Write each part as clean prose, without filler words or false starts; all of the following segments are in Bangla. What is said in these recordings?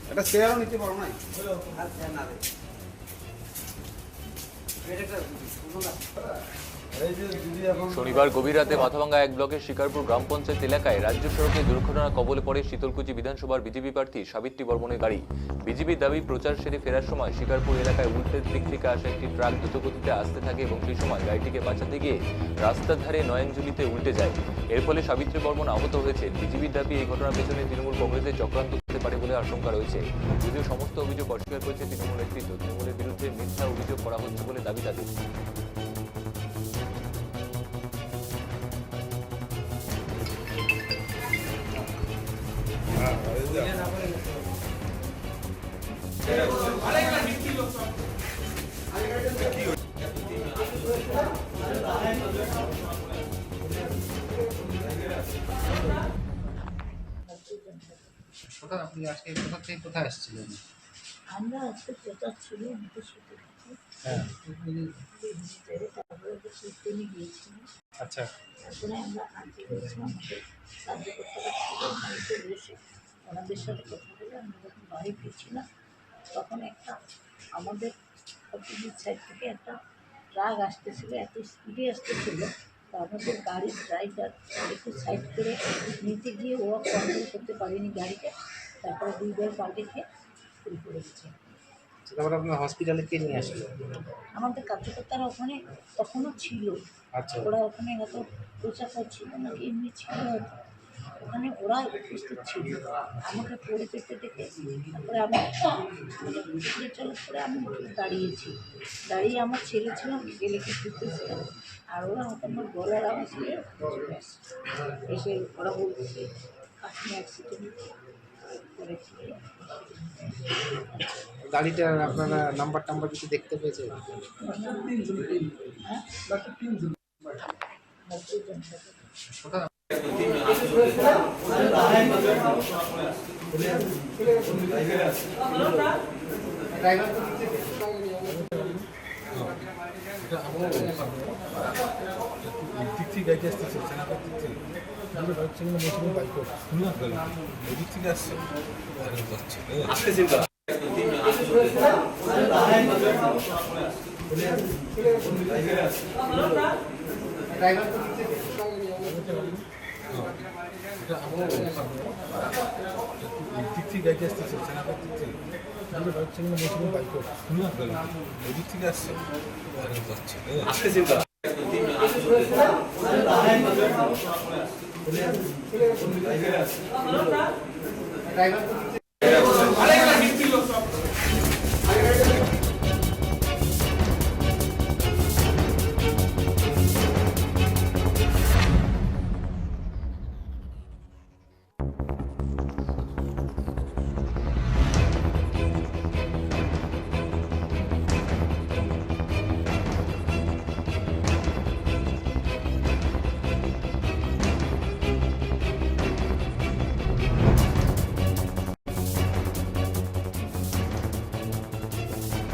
একটা চেয়ারও নিতে পারো না। শনিবার গভীর রাতে মাথাভাঙ্গা এক ব্লকের শিকারপুর গ্রাম পঞ্চায়েত এলাকায় রাজ্য সড়কে দুর্ঘটনার কবলে পড়ে শীতলকুচি বিধানসভার বিজেপি প্রার্থী সাবিত্রী বর্মনের গাড়ি। বিজেপির দাবি, প্রচার সেরে ফেরার সময় শিকারপুর এলাকায় উল্টের দিক থেকে আসা একটি ট্রাক দ্রুতগতিতে আসতে থাকে এবং সেই সময় গাড়িটিকে বাঁচাতে গিয়ে রাস্তার ধারে নয়নজুলিতে উল্টে যায়। এর ফলে সাবিত্রী বর্মন আহত হয়েছে। বিজেপির দাবি, এই ঘটনার পেছনে তৃণমূল কংগ্রেসের চক্রান্ত হতে পারে বলে আশঙ্কা রয়েছে। যদিও সমস্ত অভিযোগ অস্বীকার করেছে তৃণমূল নেতৃত্ব, তৃণমূলের বিরুদ্ধে মিথ্যা অভিযোগ করা হচ্ছে বলে দাবি তাদের। আপনি আজকে কোথা থেকে কোথায় আসছিলেন? আমরা আজকে প্রচার ছিল মধ্যশুদ্ধ থেকে, তারপরে কীর্তনে গিয়েছিলাম। আচ্ছা, তারপরে আমরা আজকে গিয়েছিলাম, আমাদের কার্যকর্তারা ছিল বাড়িতে বসে ওনাদের সাথে কথা বলে আমরা যখন বাড়ি ফিরছিলাম তখন একটা আমাদের অপোজিট সাইড থেকে একটা ট্রাক আসতেছিল, এত স্পিডে আসতেছিল। তো আমাদের গাড়ির ড্রাইভার একটু সাইড করে নিতে গিয়ে ও কন্ট্রোল করতে পারেনি গাড়িকে, তারপরে দুইবার পাল্টে খেয়ে চুরি করে গেছে। তারপরে আপনার হসপিটালে কে নিয়ে আসলো? আমাদের কার্যকর্তারা ওখানে তখনও ছিল। আচ্ছা, ওরা ওখানে হয়তো প্রচার করছিল না, এমনি ছিল হয়তো, ওখানে ওরা উপস্থিত ছিল। আমাকে পড়ে যেতে দেখে তারপরে আমি চলো করে আমি দাঁড়িয়েছি, দাঁড়িয়ে আমার ছেলে ছিল, ছেলেকে খুঁজতেছিলাম। আর ওরা হয়তো আমার গলার আওয়াজ নিয়ে এসে ওরা বলতেছে আপনি অ্যাক্সিডেন্ট করেছি। গাড়িটার আপনারা নাম্বার টাম্বার কিছু দেখতে পেয়েছে?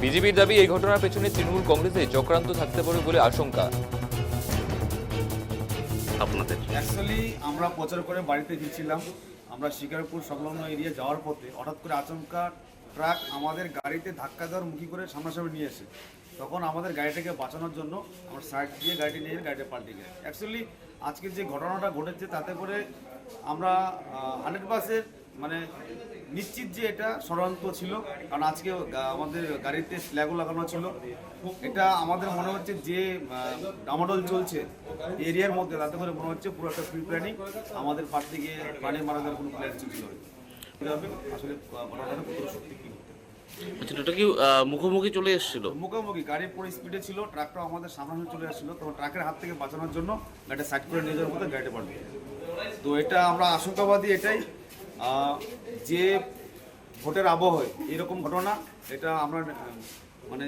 বিজেপির দাবি, এই ঘটনার পেছনে তৃণমূল কংগ্রেসের চক্রান্ত থাকতে পারে বলে আশঙ্কা আপনাদের। অ্যাকচুয়ালি আমরা প্রচার করে বাড়িতে ফিরছিলাম, আমরা শিকারপুর সংলগ্ন এরিয়া যাওয়ার পথে হঠাৎ করে আচমকা ট্রাক আমাদের গাড়িতে ধাক্কা দেওয়ার মুখী করে সামনাসামনি নিয়ে এসে, তখন আমাদের গাড়িটাকে বাঁচানোর জন্য আমরা সাইড দিয়ে গাড়িটি নিয়ে গাড়িটা পাল্টে গেছে। অ্যাকচুয়ালি আজকে যে ঘটনাটা ঘটেছে তাতে করে আমরা 100% মানে নিশ্চিত যে এটা ষড়যন্ত্র ছিল, কারণ আজকে আমাদের গাড়িতে স্ল্যাগও লাগানো ছিল। এটা আমাদের মনে হচ্ছে যে ডামাডোল চলছে এরিয়ার মধ্যে, তাতে করে মনে হচ্ছে পুরো একটা প্রি প্ল্যানিং আমাদের পাশ থেকে প্রাণী মারা যাওয়ার কোনো প্ল্যান ছিল। আসলে ঘটনাটা কত সত্যি কি ওটা কি মুখোমুখি চলে এসেছিল? মুখোমুখি, গাড়ি পুরো স্পিডে ছিল, ট্রাকটা আমাদের সামনে চলে আসছিল, তখন ট্রাকের হাত থেকে বাঁচানোর জন্য গাড়িটা সাইড করে নিয়ে যাওয়ার মতো গাড়িটা পাল্টে। তো এটা আমরা আশঙ্কাবাদী এটাই যে ভোটের আবহে এরকম ঘটনা, এটা আমরা মানে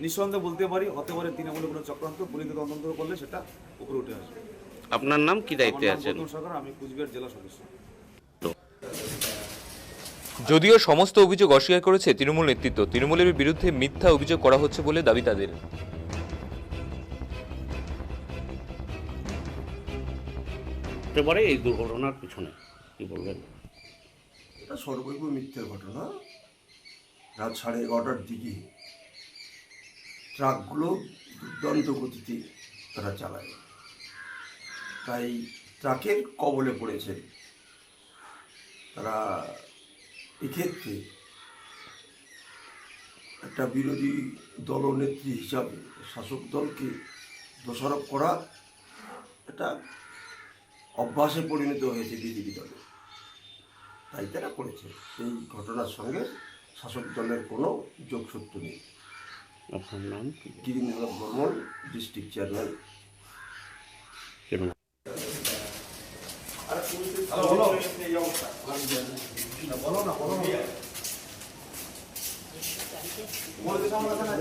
নিঃসন্দেহে বলতে পারি হতে পারে তৃণমূলের কোনো চক্রান্ত, পুলিশ তদন্ত করলে সেটা উপরে উঠে আসবে। আপনার নাম কি দায়িত্বে আছেন? আমি কুচবিহার জেলা সদস্য। যদিও সমস্ত অভিযোগ অস্বীকার করেছে তৃণমূল নেতৃত্ব, তৃণমূলের বিরুদ্ধে মিথ্যা অভিযোগ করা হচ্ছে বলে দাবি তাদের। হতে পারে এই দুর্ঘটনার পিছনে কি বলবেন? এটা সর্বৈব মিথ্যের ঘটনা। রাত 11:30টার দিকে ট্রাকগুলো দুর্দান্ত গতিতে তারা চালায়, তাই ট্রাকের কবলে পড়েছে তারা। এক্ষেত্রে একটা বিরোধী দলনেত্রী হিসাবে শাসক দলকে দোষারোপ করা এটা অভ্যাসে পরিণত হয়েছে বিজেপি দলে, তাই তারা করেছে। এই ঘটনার সঙ্গে শাসক দলের কোনো যোগসূত্র নেই। আপনার নাম গিরিন্দ্র বর্মন, ডিস্ট্রিক্ট চেয়ারম্যান। কেন